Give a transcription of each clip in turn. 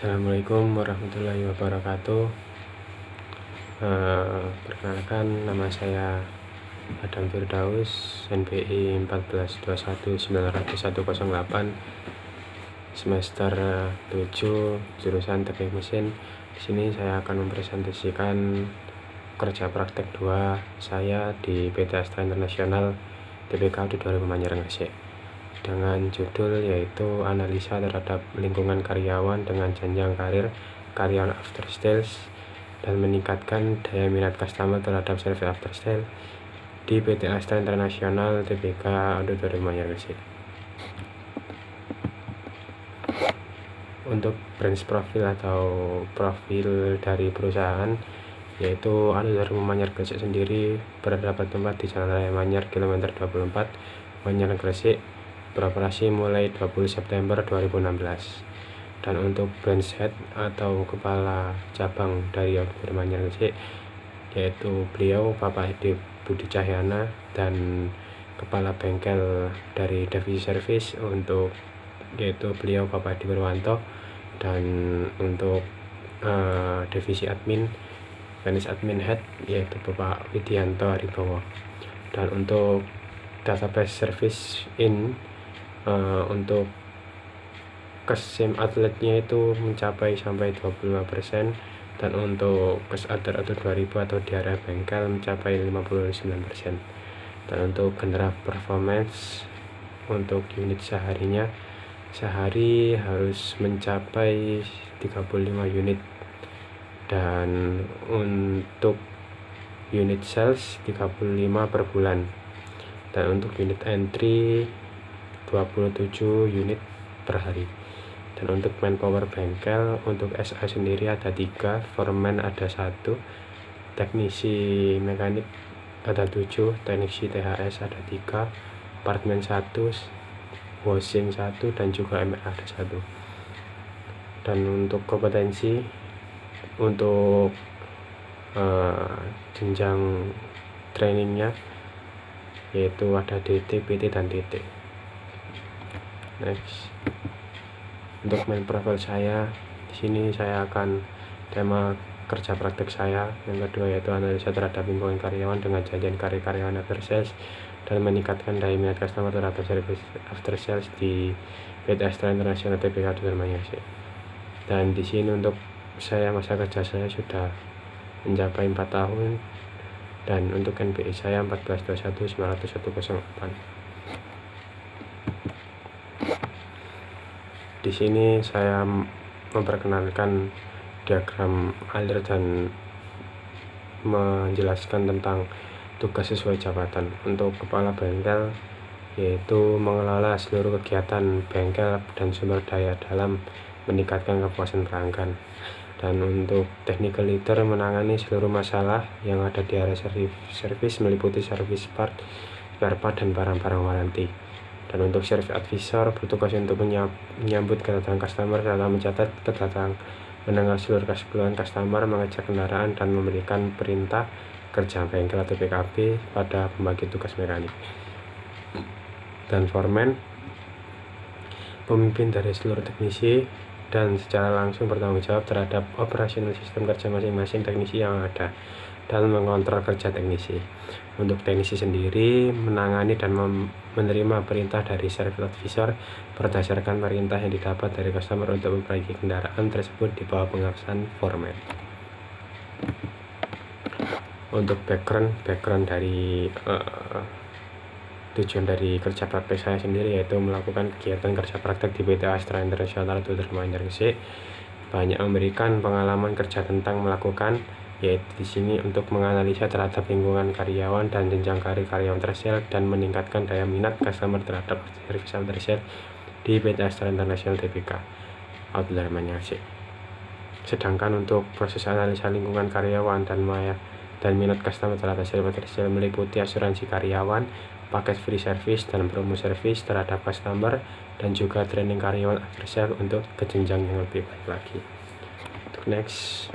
Assalamualaikum warahmatullahi wabarakatuh. Perkenalkan, nama saya Adam Firdaus, NPI 142190108, semester 7, jurusan Teknik Mesin. Di sini saya akan mempresentasikan kerja praktek 2 saya di PT Astra International TBK di 2000 Manyar Gresik, dengan judul yaitu analisa terhadap lingkungan karyawan dengan jenjang karir karyawan after sales dan meningkatkan daya minat customer terhadap service after sales di PT Astra International TBK untuk 2000 Manyar Gresik. Untuk branch profil atau profil dari perusahaan yaitu Alur Manyar Gresik sendiri berada pada tempat di Jalan Raya Manyar kilometer 24 Manyar Gresik, beroperasi mulai 20 September 2016. Dan untuk branch head atau kepala cabang dari Alur Manyar Gresik yaitu beliau Bapak Edi Budi Cahyana, dan kepala bengkel dari divisi service untuk yaitu beliau Bapak Edi Purwanto, dan untuk divisi admin tenis admin head yaitu Bapak Widianto Aribowo. Dan untuk database service untuk kesim atletnya itu mencapai sampai 25%, dan untuk kes other 2000 atau di area bengkel mencapai 59%. Dan untuk general performance untuk unit seharinya, sehari harus mencapai 35 unit, dan untuk unit sales 35 per bulan, dan untuk unit entry 27 unit per hari. Dan untuk manpower bengkel, untuk SA sendiri ada 3, foreman ada 1, teknisi mekanik ada 7, teknisi THS ada 3, apartemen 1, washing 1, dan juga MR ada 1. Dan untuk kompetensi untuk jenjang trainingnya yaitu ada DT, PT, dan TT. Next, untuk main profile saya di sini saya akan tema kerja praktek saya yang kedua yaitu analisa terhadap lingkungan karyawan dengan janjian karir karyawan after sales dan meningkatkan daya minat customer terhadap service after sales di PT Astra International TBK di Manyar Gresik. Dan di sini untuk saya masa kerja saya sudah mencapai 4 tahun, dan untuk NPI saya 142190108. Di sini saya memperkenalkan diagram alir dan menjelaskan tentang tugas sesuai jabatan. Untuk kepala bengkel yaitu mengelola seluruh kegiatan bengkel dan sumber daya dalam meningkatkan kepuasan pelanggan. Dan untuk technical leader menangani seluruh masalah yang ada di area service meliputi service part, spare part, dan barang-barang waranti. Dan untuk service advisor bertugas untuk menyambut kedatangan customer serta mencatat kedatangan, mendengar seluruh keluhan customer, mengecek kendaraan, dan memberikan perintah kerja bengkel atau PKB pada pembagi tugas mekanik. Dan foreman pemimpin dari seluruh teknisi dan secara langsung bertanggung jawab terhadap operasional sistem kerja masing-masing teknisi yang ada dan mengontrol kerja teknisi. Untuk teknisi sendiri menangani dan menerima perintah dari service advisor berdasarkan perintah yang didapat dari customer untuk memperbaiki kendaraan tersebut di bawah pengawasan foreman. Untuk background dari tujuan dari kerja praktek saya sendiri yaitu melakukan kegiatan kerja praktek di PT Astra International di Manyar Gresik. Banyak memberikan pengalaman kerja tentang melakukan yaitu di sini untuk menganalisa terhadap lingkungan karyawan dan jenjang karir karyawan tersel dan meningkatkan daya minat customer terhadap service after sales di PT Astra International TBK Outdoor Manyar Gresik. Sedangkan untuk proses analisa lingkungan karyawan dan minat customer terhadap service after sales meliputi asuransi karyawan, paket free service, dan promo service terhadap customer, dan juga training karyawan after sales untuk ke jenjang yang lebih baik lagi. Next,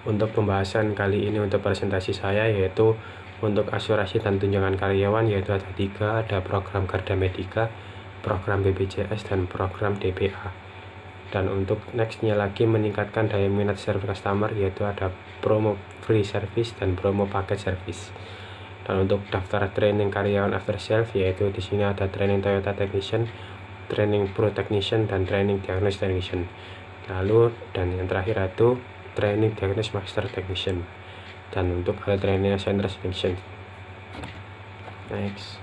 untuk pembahasan kali ini untuk presentasi saya yaitu untuk asuransi dan tunjangan karyawan yaitu ada 3, ada program Garda Medica, program BPJS, dan program DPA. Dan untuk nextnya lagi meningkatkan daya minat service customer, yaitu ada promo free service dan promo paket service. Dan untuk daftar training karyawan after sales, yaitu di sini ada training Toyota Technician, training Pro Technician, dan training Diagnosis Technician. Lalu dan yang terakhir itu training Diagnosis Master Technician, dan untuk ada training Center Technician. Next,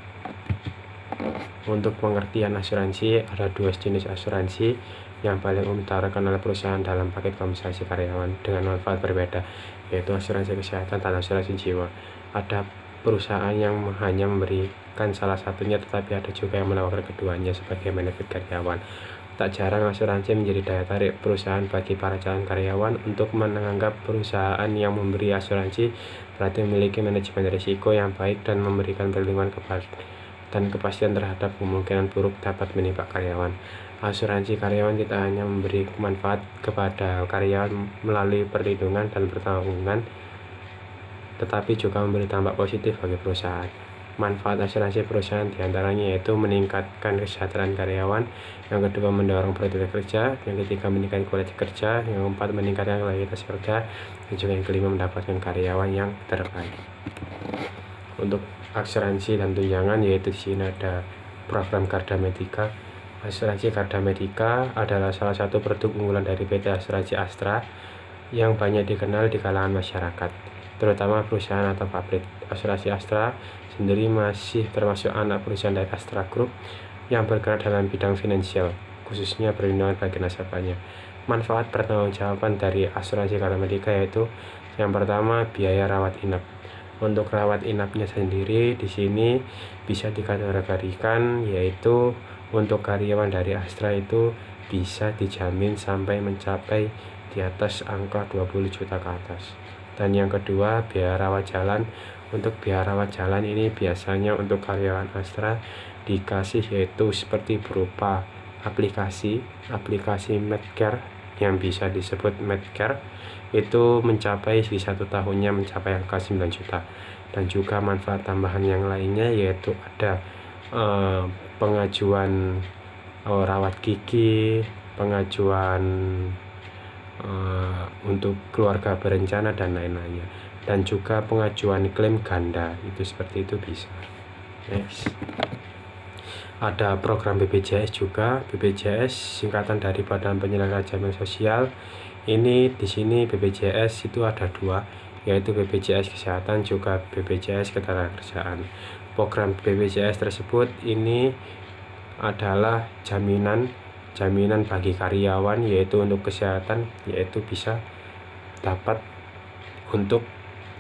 untuk pengertian asuransi, ada dua jenis asuransi yang paling umum ditawarkan oleh perusahaan dalam paket kompensasi karyawan dengan manfaat berbeda, yaitu asuransi kesehatan dan asuransi jiwa. Ada perusahaan yang hanya memberikan salah satunya, tetapi ada juga yang menawarkan keduanya sebagai benefit karyawan. Tak jarang asuransi menjadi daya tarik perusahaan bagi para calon karyawan untuk menganggap perusahaan yang memberi asuransi berarti memiliki manajemen risiko yang baik dan memberikan perlindungan dan kepastian terhadap kemungkinan buruk dapat menimpa karyawan. Asuransi karyawan tidak hanya memberi manfaat kepada karyawan melalui perlindungan dan pertanggungan, tetapi juga memberi dampak positif bagi perusahaan. Manfaat asuransi perusahaan diantaranya yaitu meningkatkan kesejahteraan karyawan, yang kedua mendorong produktivitas kerja, yang ketiga meningkatkan kualitas kerja, yang keempat meningkatkan kualitas kerja, dan juga yang kelima mendapatkan karyawan yang terbaik. Untuk asuransi dan tunjangan, yaitu di sini ada program Garda Medica. Asuransi Garda Medica adalah salah satu produk unggulan dari PT Asuransi Astra yang banyak dikenal di kalangan masyarakat, terutama perusahaan atau pabrik. Asuransi Astra sendiri masih termasuk anak perusahaan dari Astra Group yang bergerak dalam bidang finansial, khususnya perlindungan bagi nasabahnya. Manfaat pertanggungjawaban dari asuransi Garda Medica yaitu yang pertama, biaya rawat inap. Untuk rawat inapnya sendiri di sini bisa dikategorikan yaitu untuk karyawan dari Astra itu bisa dijamin sampai mencapai di atas angka 20 juta ke atas. Dan yang kedua, biaya rawat jalan. Untuk biaya rawat jalan ini biasanya untuk karyawan Astra dikasih yaitu seperti berupa aplikasi Medcare yang bisa disebut Medcare, itu mencapai di 1 tahunnya mencapai angka 9 juta. Dan juga manfaat tambahan yang lainnya yaitu ada pengajuan rawat gigi, pengajuan untuk keluarga berencana dan lain-lainnya, dan juga pengajuan klaim ganda, itu seperti itu bisa. Next, ada program BPJS juga. BPJS singkatan dari Badan Penyelenggara Jaminan Sosial. Ini di sini BPJS itu ada dua, yaitu BPJS Kesehatan juga BPJS Ketenagakerjaan. Program BPJS tersebut ini adalah jaminan bagi karyawan, yaitu untuk kesehatan, yaitu bisa dapat untuk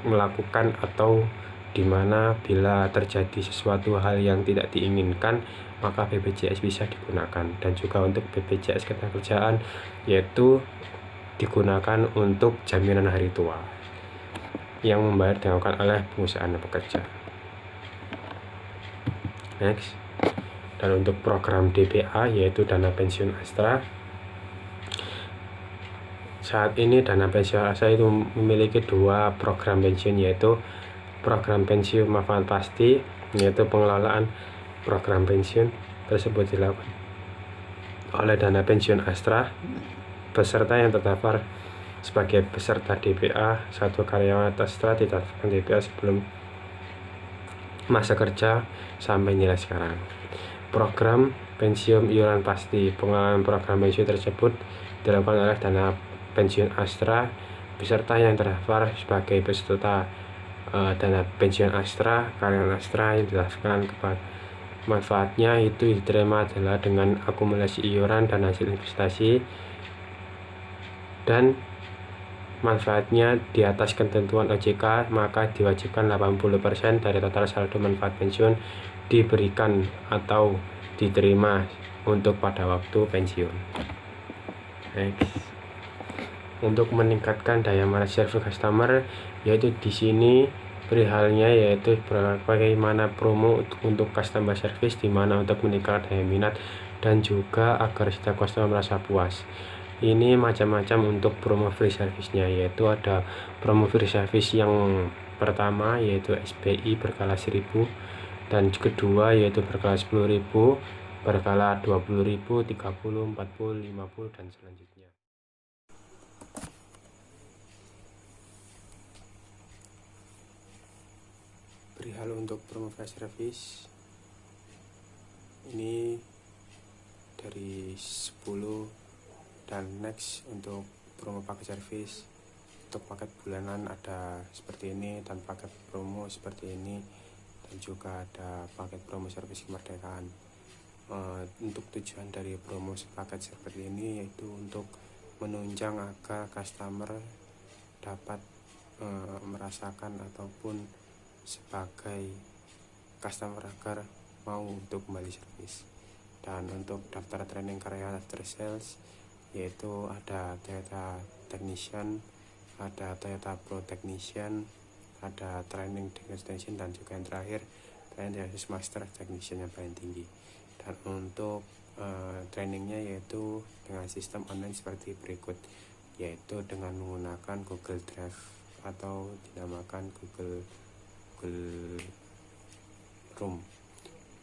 melakukan atau dimana bila terjadi sesuatu hal yang tidak diinginkan, maka BPJS bisa digunakan. Dan juga untuk BPJS Ketenagakerjaan yaitu digunakan untuk jaminan hari tua yang membayar dilakukan oleh pengusaha dan pekerja. Next, dan untuk program DPA yaitu dana pensiun Astra. Saat ini dana pensiun Astra itu memiliki dua program pensiun, yaitu program pensiun manfaat pasti, yaitu pengelolaan program pensiun tersebut dilakukan oleh dana pensiun Astra. Peserta yang terdaftar sebagai peserta DPA, satu karyawan Astra didaftarkan DPA sebelum masa kerja sampai nilai sekarang. Program pensiun iuran pasti, pengelolaan program pensiun tersebut dilakukan oleh dana pensiun Astra. Peserta yang terdaftar sebagai peserta dana pensiun Astra, karyawan Astra yang didaftarkan kepada manfaatnya itu diterima adalah dengan akumulasi iuran dan hasil investasi, dan manfaatnya di atas ketentuan OJK, maka diwajibkan 80% dari total saldo manfaat pensiun diberikan atau diterima untuk pada waktu pensiun. Next, untuk meningkatkan daya tarik service customer, yaitu di sini perihalnya yaitu bagaimana promo untuk customer service, di mana untuk meningkatkan daya minat dan juga agar setiap customer merasa puas. Ini macam-macam untuk promo free service-nya, yaitu ada promo free service yang pertama yaitu SPI berkala 1000, dan kedua yaitu berkala 10.000, berkala 20.000, 30, 40, 50 dan selanjutnya. Perihal untuk promo flash service ini dari 10 dan next. Untuk promo paket service, untuk paket bulanan ada seperti ini dan paket promo seperti ini, dan juga ada paket promo servis kemerdekaan. Untuk tujuan dari promo paket seperti ini yaitu untuk menunjang agar customer dapat merasakan ataupun sebagai customer agar mau untuk kembali servis. Dan untuk daftar training karya after sales yaitu ada Toyota Technician, ada Toyota Pro Technician, ada training extension, dan juga yang terakhir training master technician yang paling tinggi. Dan untuk trainingnya yaitu dengan sistem online seperti berikut, yaitu dengan menggunakan Google Drive atau dinamakan Google Room,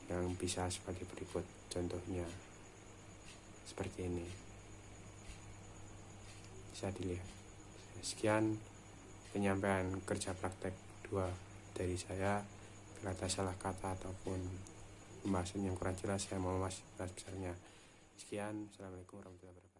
yang bisa sebagai berikut. Contohnya seperti ini, bisa dilihat. Sekian penyampaian kerja praktek 2 dari saya. Bila ada salah kata ataupun pembahasan yang kurang jelas, saya mohon maaf besar-besarnya. Sekian, assalamualaikum warahmatullahi wabarakatuh.